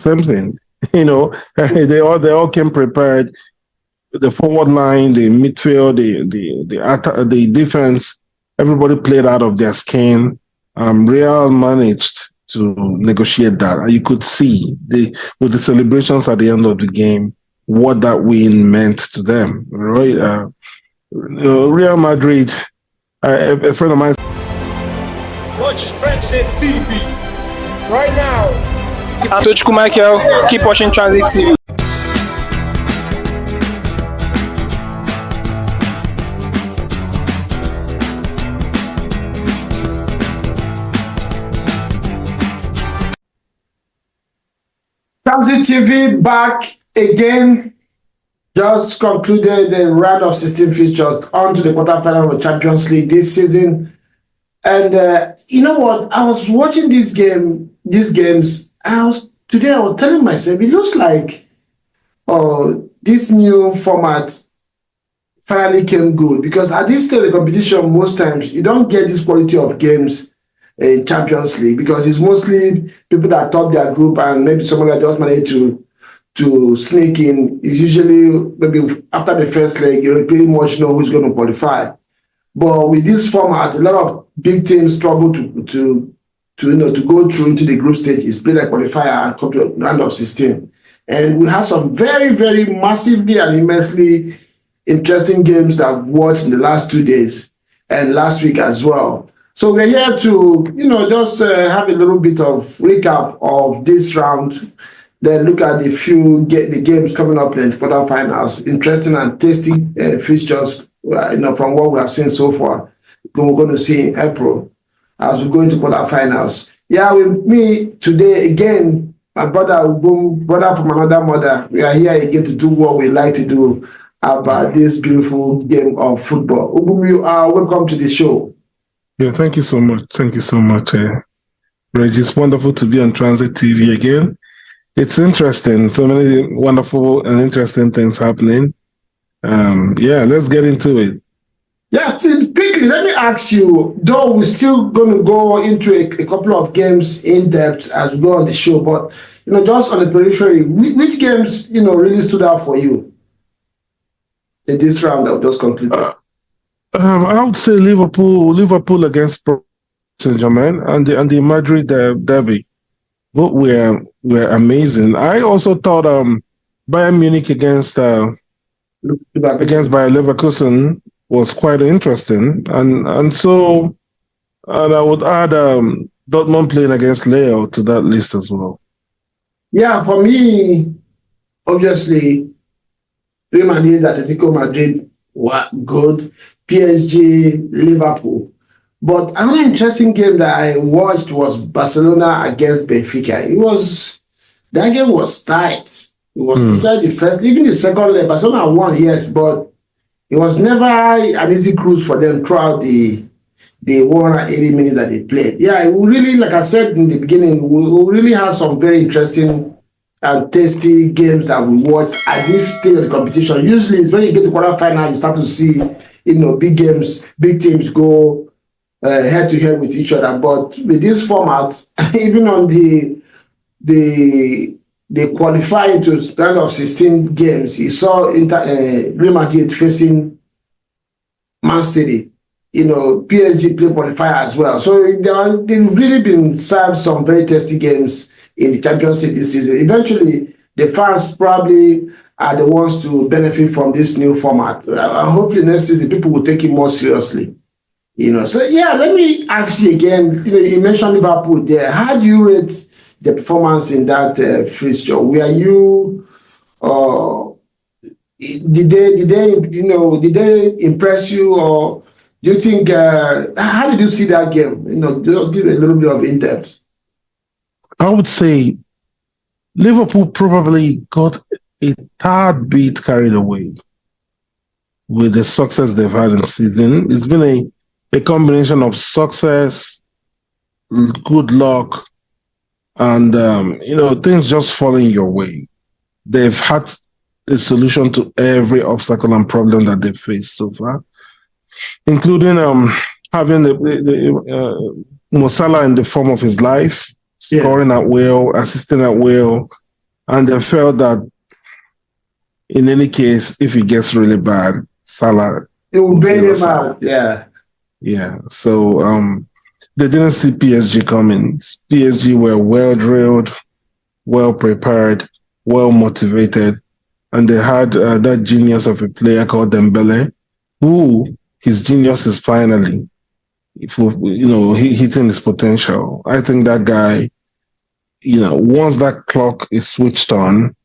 same thing. They all came prepared. The forward line, the midfield, the defense, everybody played out of their skin. Real managed to negotiate that, and you could see with the celebrations at the end of the game what that win meant to them. Right? Real Madrid. A friend of mine. Watch Transit TV right now. Atletico Michael, keep watching Transit TV. Transit TV back again. Just concluded the round of 16 fixtures on to the quarterfinal of Champions League this season. And you know what? I was watching these games. Today I was telling myself, it looks like this new format finally came good, because at this stage of the competition, most times you don't get this quality of games in Champions League, because it's mostly people that top their group and maybe someone that just managed to sneak in. It's usually maybe after the first leg, you pretty much know who's going to qualify. But with this format, a lot of big teams struggle to go through into the group stages, play like qualifier and come to round of 16. And we have some very, very massively and immensely interesting games that I've watched in the last 2 days and last week as well. So we're here to, just have a little bit of recap of this round, then look at the games coming up in the quarterfinals. Interesting and tasty fixtures, from what we have seen so far. We're going to see in April as we go into quarterfinals. Yeah, with me today again, my brother from another mother. We are here again to do what we like to do about this beautiful game of football. Ubumi, welcome to the show. Yeah, thank you so much. Thank you so much, Reggie. It's wonderful to be on Transit TV again. It's interesting. So many wonderful and interesting things happening. Let's get into it. Yeah, quickly, let me ask you, though we're still going to go into a couple of games in depth as we go on the show, but, just on the periphery, which games, really stood out for you in this round that we just concluded? I would say Liverpool against Saint-Germain and the Madrid derby. Both were amazing. I also thought Bayern Munich against Bayer Leverkusen was quite interesting, and I would add Dortmund playing against Leo to that list as well. Yeah, for me, obviously, Real Madrid, Atletico Madrid were good. PSG, Liverpool. But another interesting game that I watched was Barcelona against Benfica. That game was tight. It was the first, even the second leg. Barcelona won, yes, but it was never an easy cruise for them throughout the 180 minutes that they played. Yeah, we really, like I said in the beginning, we really had some very interesting and tasty games that we watched at this stage of the competition. Usually, it's when you get to quarterfinal, you start to see, big games, big teams go head to head with each other. But with this format, even on the qualifying to round of 16 games, you saw Real Madrid facing Man City. PSG play qualifier as well. So they've really been served some very tasty games in the Champions League this season. Eventually, the fans probably are the ones to benefit from this new format. And hopefully next season, people will take it more seriously. So yeah, let me ask you again, you mentioned Liverpool there. How do you rate the performance in that fixture? Were you, did they impress you, or do you think, how did you see that game? Just give a little bit of in-depth. I would say Liverpool probably got a tad bit carried away with the success they've had in the season. It's been a combination of success, good luck, and things just falling your way. They've had a solution to every obstacle and problem that they've faced so far, including having the Mo Salah in the form of his life, scoring at will, assisting at will, and they felt that in any case, if it gets really bad, Salah It will bail bail him us out. out. Yeah. Yeah. So they didn't see PSG coming. PSG were well drilled, well prepared, well motivated, and they had that genius of a player called Dembele, who his genius is finally, hitting his potential. I think that guy, once that clock is switched on,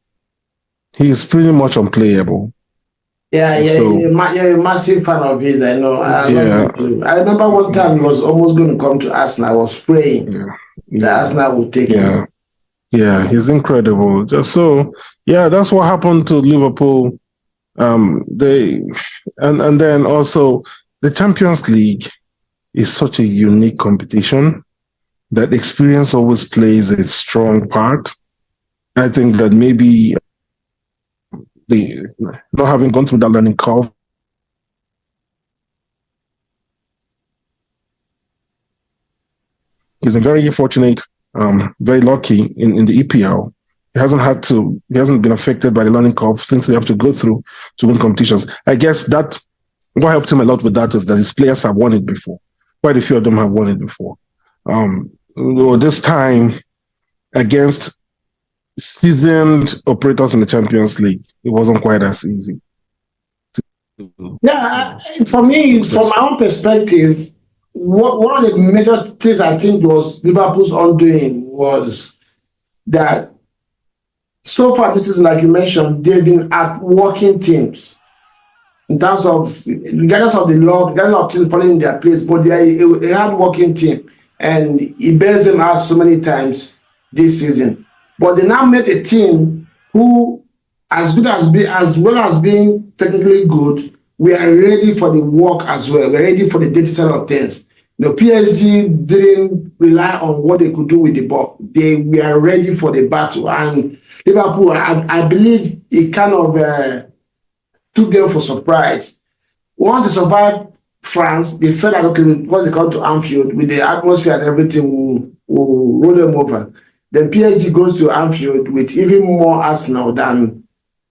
he is pretty much unplayable. Yeah, So you're a massive fan of his. I know. I yeah, love him too. I remember one time he was almost going to come to Arsenal. I was praying yeah, that yeah, Arsenal would take him. he's incredible. Just so, yeah, that's what happened to Liverpool. They and then also the Champions League is such a unique competition that experience always plays a strong part. I think that maybe they not having gone through that learning curve he's been very fortunate, very lucky in the EPL. He hasn't been affected by the learning curve things they have to go through to win competitions. I guess that what helped him a lot with that is that his players have won it before. Quite a few of them have won it before. This time against seasoned operators in the Champions League, it wasn't quite as easy. Yeah, for me, from my own perspective, one of the major things I think was Liverpool's undoing was that so far this is like you mentioned, they've been at working teams in terms of regardless of the law, regardless of teams following their place, but they are a hard working team, and it bears them out so many times this season. But they now met a team who, as well as being technically good, we are ready for the work as well. We're ready for the dirty side of things. PSG didn't rely on what they could do with the ball. They were ready for the battle. And Liverpool, I believe it kind of took them for surprise. Once they survived France, they felt like, okay, once they come to Anfield, with the atmosphere and everything, will roll them over. Then PSG goes to Anfield with even more arsenal than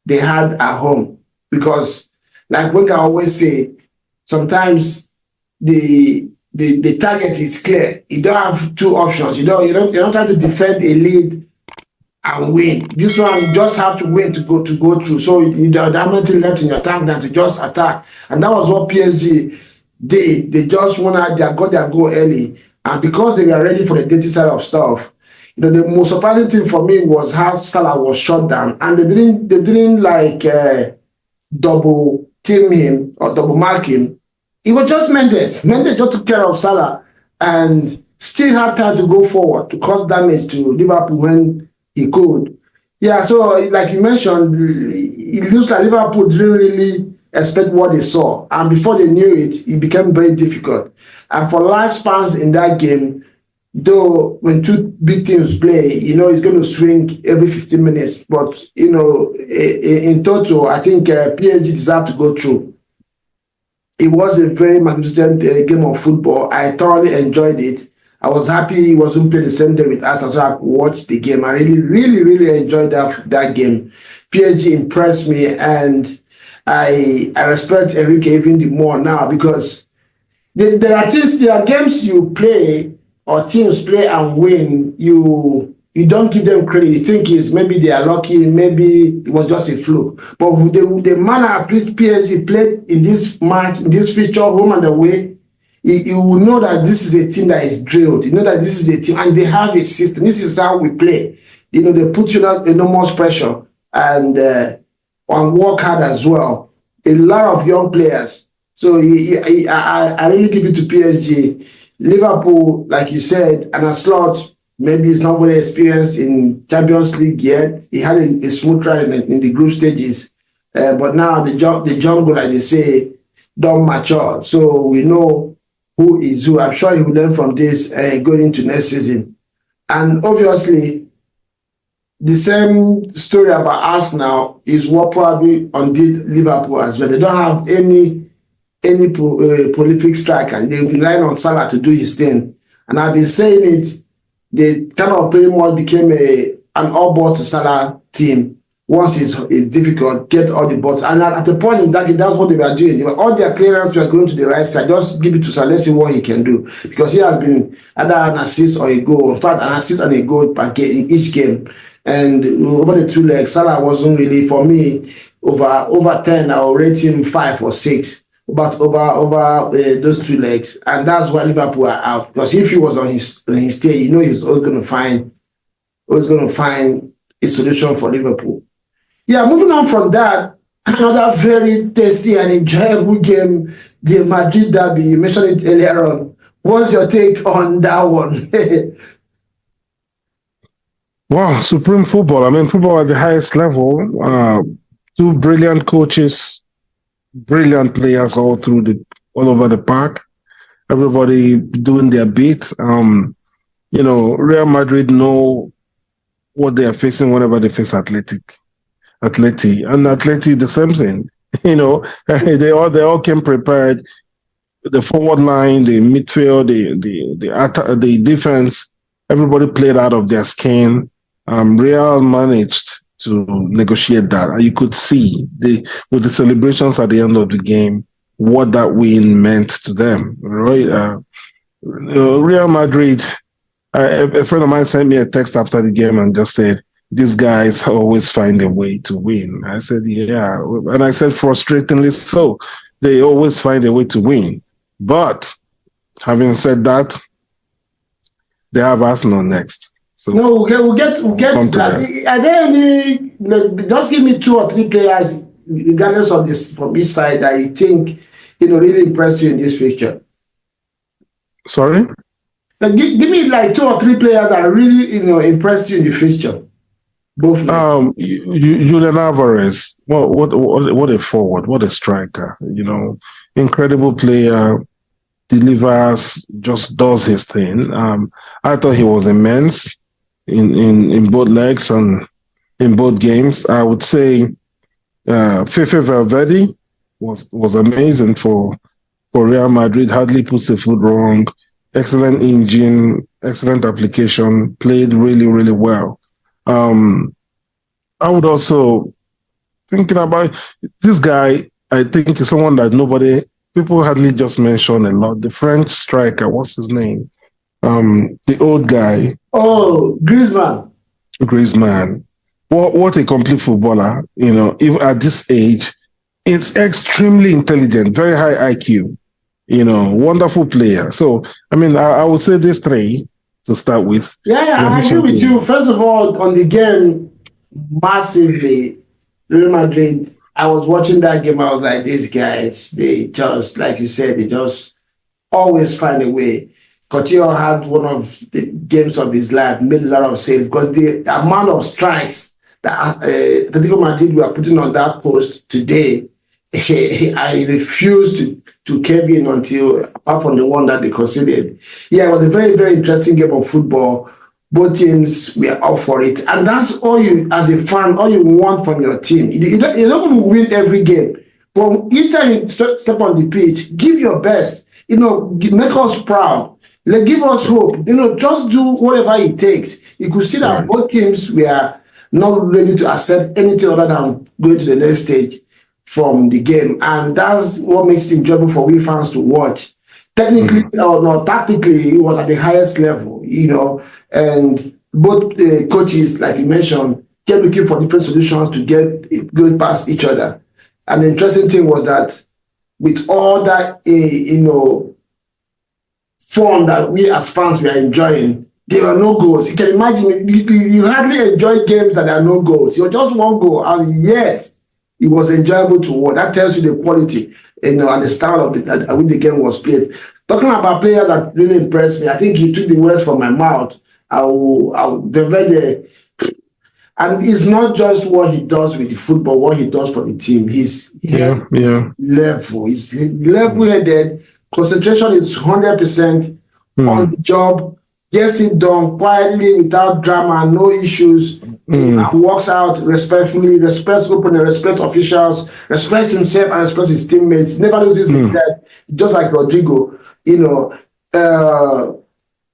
they had at home. Because, like what I always say, sometimes the target is clear. You don't have two options. You're not trying to defend a lead and win. This one, you just have to win to go through. So you don't have nothing left in your tank than to just attack. And that was what PSG did. They just got their goal early. And because they were ready for the dirty side of stuff, the most surprising thing for me was how Salah was shut down, and they didn't like double team him or double mark him. It was just Mendes. Mendes just took care of Salah and still had time to go forward to cause damage to Liverpool when he could. Yeah, so like you mentioned, it looks like Liverpool didn't really expect what they saw, and before they knew it, it became very difficult. And for large spans in that game, though when two big teams play, it's going to swing every 15 minutes. But, in total, I think PSG deserved to go through. It was a very magnificent game of football. I thoroughly enjoyed it. I was happy it wasn't played the same day with us, so I could watch the game. I really, really, really enjoyed that game. PSG impressed me, and I respect Enrique even the more now, because there are games you play or teams play and win, you don't give them credit. You think maybe they are lucky, maybe it was just a fluke. But with the manner PSG played in this match, in this feature, home and away, you will know that this is a team that is drilled. You know that this is a team, and they have a system. This is how we play. They put you under enormous pressure and work hard as well. A lot of young players. So I really give it to PSG. Liverpool, like you said, and a slot, maybe he's not very experienced in Champions League yet. He had a smooth ride in the group stages. But now the jungle, like they say, don't mature. So we know who is who. I'm sure he will learn from this going into next season. And obviously, the same story about Arsenal is what probably undid Liverpool as well. They don't have any prolific striker. They rely on Salah to do his thing. And I've been saying it, they kind of pretty much became an all ball to Salah team. Once it's difficult, get all the balls. And at the point in that game, that's what they were doing. All their clearance were going to the right side. Just give it to Salah. Let's see what he can do. Because he has been either an assist or a goal. In fact, an assist and a goal per game in each game. And over the 2 legs, Salah wasn't really, for me, over 10. I will rate him 5 or 6. But over those 2 legs. And that's why Liverpool are out. Because if he was on his day, he was always going to find a solution for Liverpool. Yeah, moving on from that, another very tasty and enjoyable game, the Madrid derby. You mentioned it earlier on. What's your take on that one? Wow, supreme football. I mean, football at the highest level. 2 brilliant coaches, brilliant players all over the park. Everybody doing their bit. Real Madrid know what they are facing whenever they face Atleti, and Atleti the same thing. They all came prepared. The forward line, the midfield, the defense, everybody played out of their skin. Real managed to negotiate that, and you could see with the celebrations at the end of the game what that win meant to them. Right? Real Madrid. A friend of mine sent me a text after the game and just said, "These guys always find a way to win." I said, "Yeah," and I said, "Frustratingly so. They always find a way to win." But having said that, they have Arsenal next. So no, we'll get to that. Are there any? Just give me 2 or 3 players, regardless of this from each side, that you think really impressed you in this fixture. Sorry. Give me like 2 or 3 players that really impressed you in the fixture. Both. Julian Alvarez. What a forward! What a striker! Incredible player. Delivers, just does his thing. I thought he was immense in both legs and in both games. I would say Fefe Valverde was amazing for Real Madrid. Hardly puts the foot wrong. Excellent engine, excellent application, played really, really well. I would also, thinking about this guy, I think is someone that people hardly just mention a lot. The French striker, what's his name? The old guy. Oh, Griezmann. What a complete footballer, even at this age. It's extremely intelligent, very high IQ. Wonderful player. So, I would say these 3 to start with. Yeah, I agree with you. First of all, on the game, massively, Real Madrid, I was watching that game, I was like, these guys, they just, like you said, they just always find a way. Coutinho had one of the games of his life, made a lot of saves, because the amount of strikes that Atletico Madrid were putting on that post today, I refused to cave in until, apart from the one that they conceded. Yeah, it was a very, very interesting game of football. Both teams were up for it. And that's all you, as a fan, all you want from your team. You're not going to win every game. But each time you step on the pitch, give your best. Make us proud. Give us hope. Just do whatever it takes. You could see that both teams were not ready to accept anything other than going to the next stage from the game. And that's what makes it enjoyable for we fans to watch. Technically or not, tactically, it was at the highest level, and both coaches, like you mentioned, kept looking for different solutions to get going past each other. And the interesting thing was that with all that, fun that we as fans were enjoying, there were no goals. You can imagine, you hardly enjoy games that there are no goals. You're just 1 goal, and yet it was enjoyable to watch. That tells you the quality, and the style of at which the game was played. Talking about players that really impressed me, I think you took the words from my mouth. And it's not just what he does with the football, what he does for the team. He's level. He's level-headed. Concentration is 100% on the job. Gets it done quietly, without drama, no issues. Walks out respectfully, respects opponent, respects officials, respects himself and respects his teammates. Never loses his head, just like Rodrigo.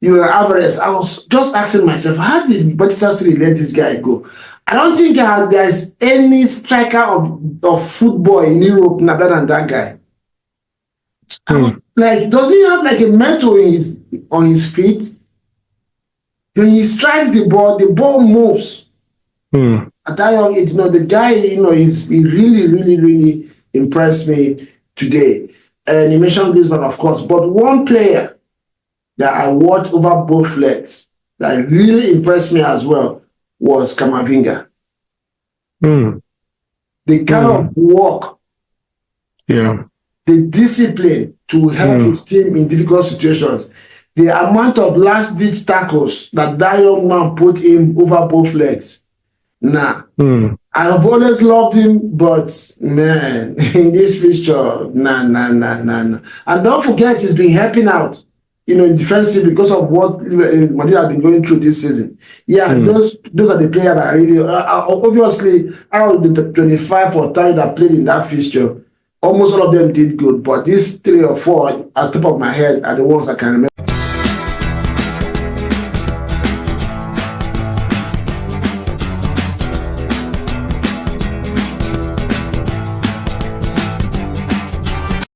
Alvarez. I was just asking myself, how did Manchester City let this guy go? I don't think there's any striker of football in Europe better than that guy. Like, does he have like a mentor on his feet? When he strikes the ball moves. At that young age, the guy, he really, really, really impressed me today. And you mentioned Griezmann, of course, but one player that I watched over both legs that really impressed me as well was Camavinga. The kind of work, the discipline to help his team in difficult situations, the amount of last-ditch tackles that young man put in over both legs. I've always loved him, but man, in this fixture, nah. And don't forget, he's been helping out, defensively because of what Madrid has been going through this season. Those are the players that really, obviously, out of the 25 or 30 that played in that fixture, almost all of them did good. But these 3 or 4, at the top of my head, are the ones I can remember